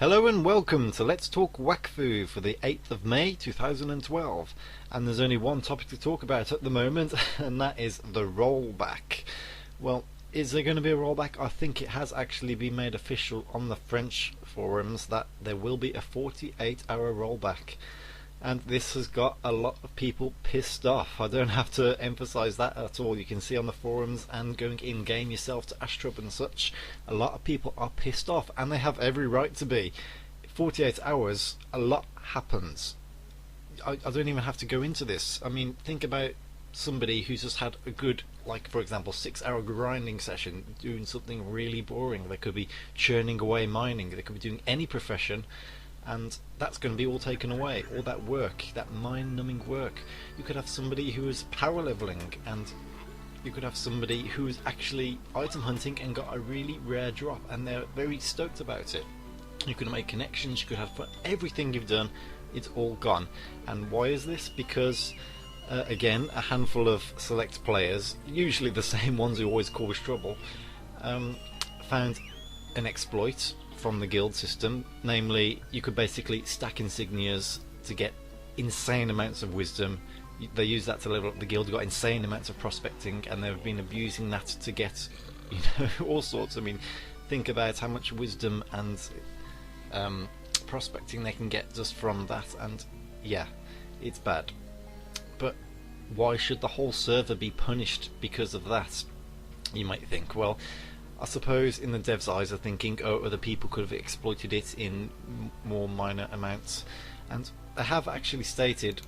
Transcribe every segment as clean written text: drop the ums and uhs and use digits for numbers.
Hello and welcome to Let's Talk Wakfu for the 8th of May 2012. And there's only one topic to talk about at the moment, and that is the rollback. Well, is there going to be a rollback? I think it has actually been made official on the French forums that there will be a 48-hour rollback. And this has got a lot of people pissed off. I don't have to emphasize that at all. You can see on the forums and going in game yourself to Astrub and such, a lot of people are pissed off, and they have every right to be. 48 hours, a lot happens. I don't even have to go into this. I mean, think about somebody who's just had a good, like for example, 6-hour grinding session doing something really boring. They could be churning away mining, they could be doing any profession, and that's going to be all taken away. All that work, that mind-numbing work. You could have somebody who is power leveling, and you could have somebody who is actually item hunting and got a really rare drop, and they're very stoked about it. You could make connections, you could have fun. Everything you've done, it's all gone. And why is this? Because again, a handful of select players, usually the same ones who always cause trouble, found an exploit from the guild system. Namely, you could basically stack insignias to get insane amounts of wisdom. They use that to level up the guild. You've got insane amounts of prospecting, and they've been abusing that to get, all sorts. I mean, think about how much wisdom and prospecting they can get just from that, and yeah, it's bad. But why should the whole server be punished because of that, you might think? Well, I suppose in the devs' eyes are thinking, oh, other people could have exploited it in more minor amounts, and they have actually stated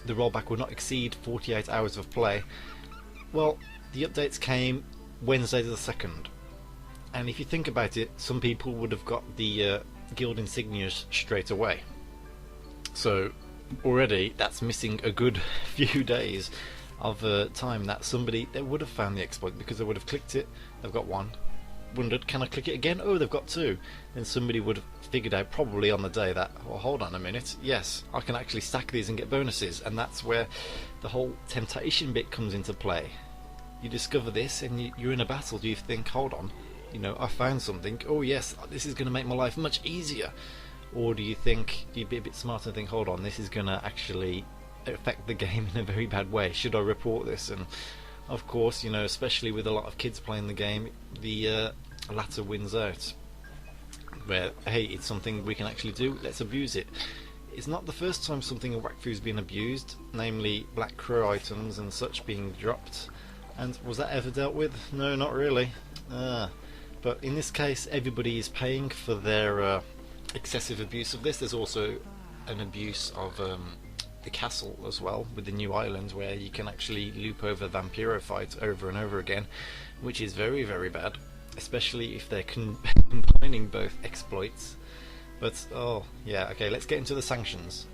the rollback will not exceed 48 hours of play. Well, the updates came Wednesday the 2nd, and if you think about it, some people would have got the guild insignias straight away, so already that's missing a good few days of time that somebody, they would have found the exploit because they would have clicked it, they've got one, wondered, can I click it again? Oh, they've got two. Then somebody would have figured out probably on the day that, well, hold on a minute, yes, I can actually stack these and get bonuses. And that's where the whole temptation bit comes into play. You discover this and you're in a battle. Do you think, hold on, I found something, oh yes, this is going to make my life much easier? Or do you think, do you be a bit smarter and think, hold on, this is going to actually affect the game in a very bad way, should I report this? And of course, especially with a lot of kids playing the game, the latter wins out. Where, hey, it's something we can actually do, let's abuse it. It's not the first time something in Wakfu's been abused, namely Black Crow items and such being dropped. And was that ever dealt with? No, not really. But in this case, everybody is paying for their excessive abuse of this. There's also an abuse of the castle as well, with the new island where you can actually loop over Vampiro fights over and over again, which is very, very bad, especially if they're combining both exploits. But oh yeah, okay, let's get into the sanctions.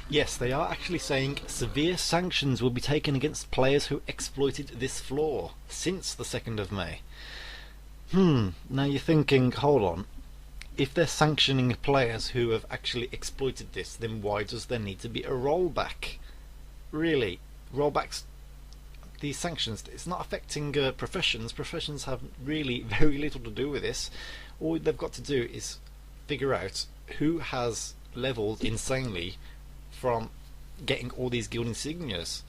Yes, they are actually saying severe sanctions will be taken against players who exploited this flaw since the 2nd of May. Now you're thinking, hold on, if they're sanctioning players who have actually exploited this, then why does there need to be a rollback? Really, rollbacks, these sanctions, it's not affecting professions. Professions have really very little to do with this. All they've got to do is figure out who has leveled insanely from getting all these guild insignias.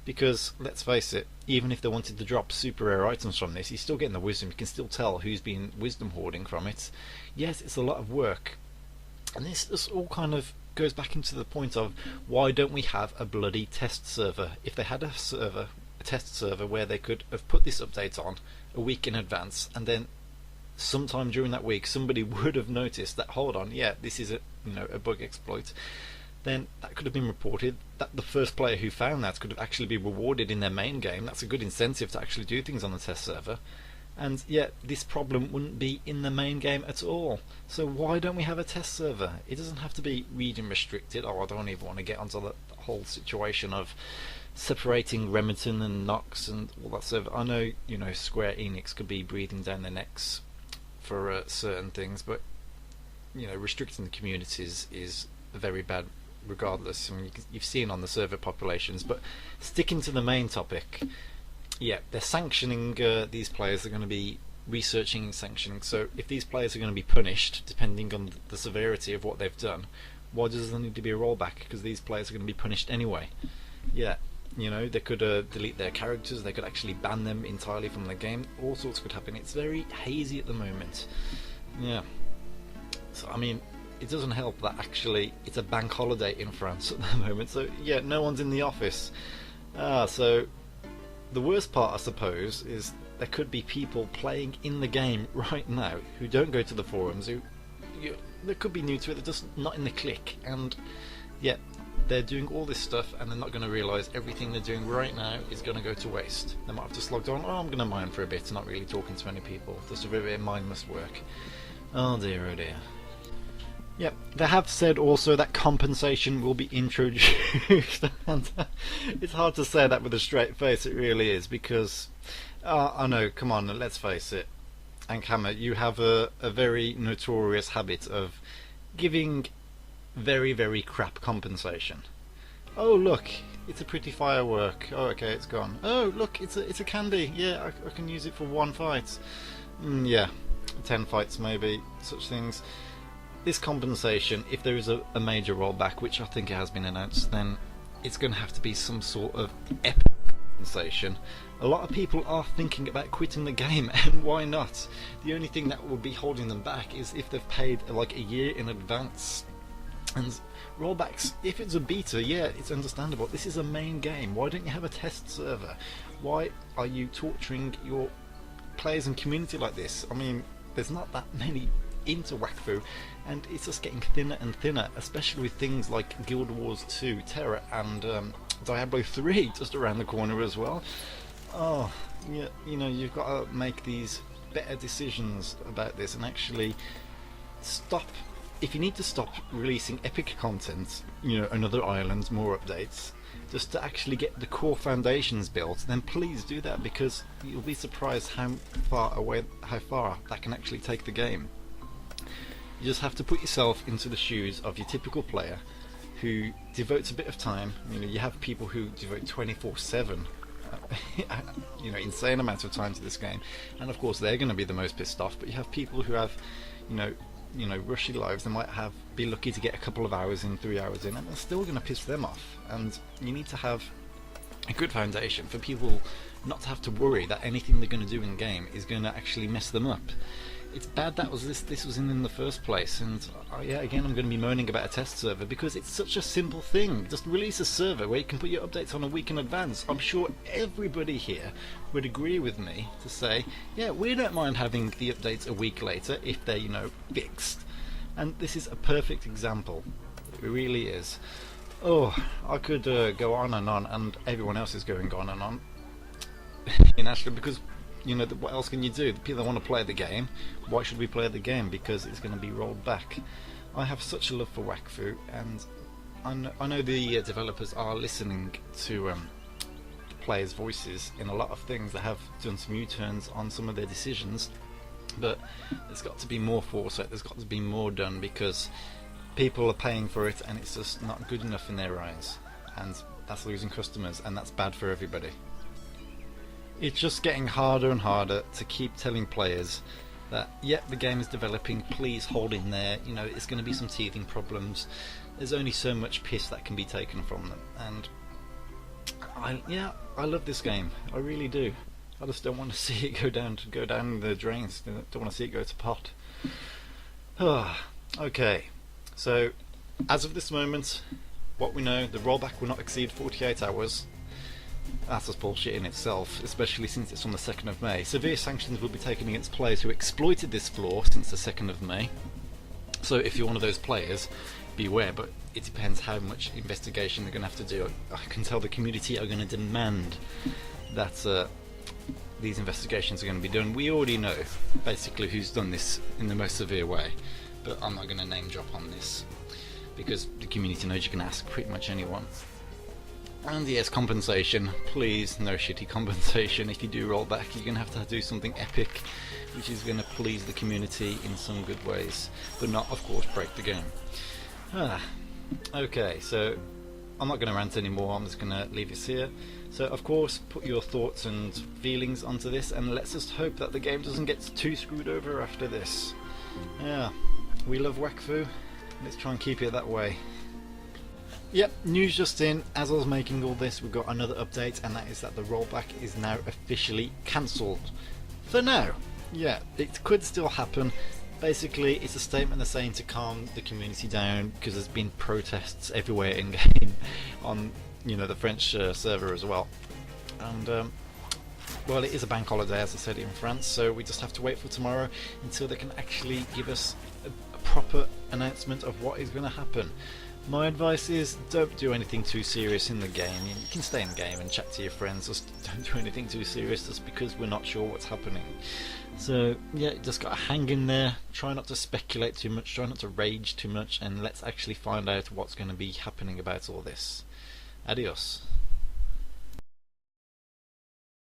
Because, let's face it, even if they wanted to drop super rare items from this, you're still getting the wisdom. You can still tell who's been wisdom hoarding from it. Yes, it's a lot of work. And this all kind of goes back into the point of, why don't we have a bloody test server? If they had a test server where they could have put this update on a week in advance, and then sometime during that week somebody would have noticed that, hold on, yeah, this is a bug exploit, then that could have been reported, that the first player who found that could have actually been rewarded in their main game. That's a good incentive to actually do things on the test server, and yet this problem wouldn't be in the main game at all. So why don't we have a test server? It doesn't have to be region restricted. I don't even want to get onto the whole situation of separating Remington and Nox and all that server. I know, Square Enix could be breathing down their necks for certain things, but restricting the communities is very bad regardless. I mean, you've seen on the server populations. But sticking to the main topic, yeah, they're sanctioning these players. They're going to be researching and sanctioning. So if these players are going to be punished, depending on the severity of what they've done, why does there need to be a rollback? Because these players are going to be punished anyway. Yeah, you know, they could delete their characters, they could actually ban them entirely from the game, all sorts could happen. It's very hazy at the moment. Yeah. So, I mean, it doesn't help that actually it's a bank holiday in France at the moment, so yeah, no one's in the office. So the worst part, I suppose, is there could be people playing in the game right now who don't go to the forums, they could be new to it, they're just not in the clique, and yeah, they're doing all this stuff and they're not going to realise everything they're doing right now is going to go to waste. They might have just logged on, I'm going to mine for a bit, not really talking to any people, just a bit of mindless work. Oh dear, oh dear. Yep, they have said also that compensation will be introduced, and it's hard to say that with a straight face, it really is, because, I know, come on, let's face it, Ankhammer, you have a very notorious habit of giving very, very crap compensation. Oh look, it's a pretty firework, oh okay, it's gone. Oh look, it's a candy, yeah, I can use it for 1 fight. Yeah, 10 fights maybe, such things. This compensation, if there is a major rollback, which I think it has been announced, then it's going to have to be some sort of epic compensation. A lot of people are thinking about quitting the game, and why not? The only thing that will be holding them back is if they've paid like a year in advance. And rollbacks, if it's a beta, yeah, it's understandable. This is a main game. Why don't you have a test server? Why are you torturing your players and community like this? I mean, there's not that many into Wakfu, and it's just getting thinner and thinner, especially with things like Guild Wars 2, Terror, and Diablo 3 just around the corner as well. Oh, yeah, you know, you've got to make these better decisions about this and actually stop. If you need to stop releasing epic content, you know, another island, more updates, just to actually get the core foundations built, then please do that, because you'll be surprised how far that can actually take the game. You just have to put yourself into the shoes of your typical player who devotes a bit of time. You know, you have people who devote 24/7, you know, insane amount of time to this game, and of course they're going to be the most pissed off. But you have people who have, you know, rushy lives. They might be lucky to get a couple of hours in, 3 hours in, and it's still going to piss them off. And you need to have a good foundation for people not to have to worry that anything they're going to do in game is going to actually mess them up. It's bad that this was in the first place, and yeah, again, I'm going to be moaning about a test server because it's such a simple thing. Just release a server where you can put your updates on a week in advance. I'm sure everybody here would agree with me to say, yeah, we don't mind having the updates a week later if they're, you know, fixed. And this is a perfect example. It really is. Oh, I could go on, and everyone else is going on and on. Actually, because, you know, what else can you do? The people that want to play the game, why should we play the game? Because it's going to be rolled back. I have such a love for Wakfu, and I know the developers are listening to players' voices in a lot of things. They have done some U-turns on some of their decisions, but there's got to be more foresight, there's got to be more done, because people are paying for it and it's just not good enough in their eyes, and that's losing customers, and that's bad for everybody. It's just getting harder and harder to keep telling players that, yep, the game is developing, please hold in there, you know, it's going to be some teething problems, there's only so much piss that can be taken from them. And I love this game, I really do. I just don't want to see it go down the drains, I don't want to see it go to pot. Okay, so as of this moment, what we know, the rollback will not exceed 48 hours. That's just bullshit in itself, especially since it's on the 2nd of May. Severe sanctions will be taken against players who exploited this flaw since the 2nd of May. So if you're one of those players, beware, but it depends how much investigation they're going to have to do. I can tell the community are going to demand that these investigations are going to be done. We already know basically who's done this in the most severe way, but I'm not going to name drop on this, because the community knows you can ask pretty much anyone. And yes, compensation, please, no shitty compensation. If you do roll back, you're going to have to do something epic, which is going to please the community in some good ways, but not, of course, break the game. Okay, so I'm not going to rant anymore, I'm just going to leave this here. So of course, put your thoughts and feelings onto this, and let's just hope that the game doesn't get too screwed over after this. Yeah, we love Wakfu. Let's try and keep it that way. Yep, news just in. As I was making all this, we got another update, and that is that the rollback is now officially cancelled. For now. Yeah, it could still happen. Basically, it's a statement they're saying to calm the community down, because there's been protests everywhere in game on, you know, the French server as well. And well, it is a bank holiday, as I said, in France, so we just have to wait for tomorrow until they can actually give us a proper announcement of what is going to happen. My advice is, don't do anything too serious in the game. You can stay in the game and chat to your friends, just don't do anything too serious just because we're not sure what's happening. So yeah, just gotta hang in there, try not to speculate too much, try not to rage too much, and let's actually find out what's going to be happening about all this. Adios.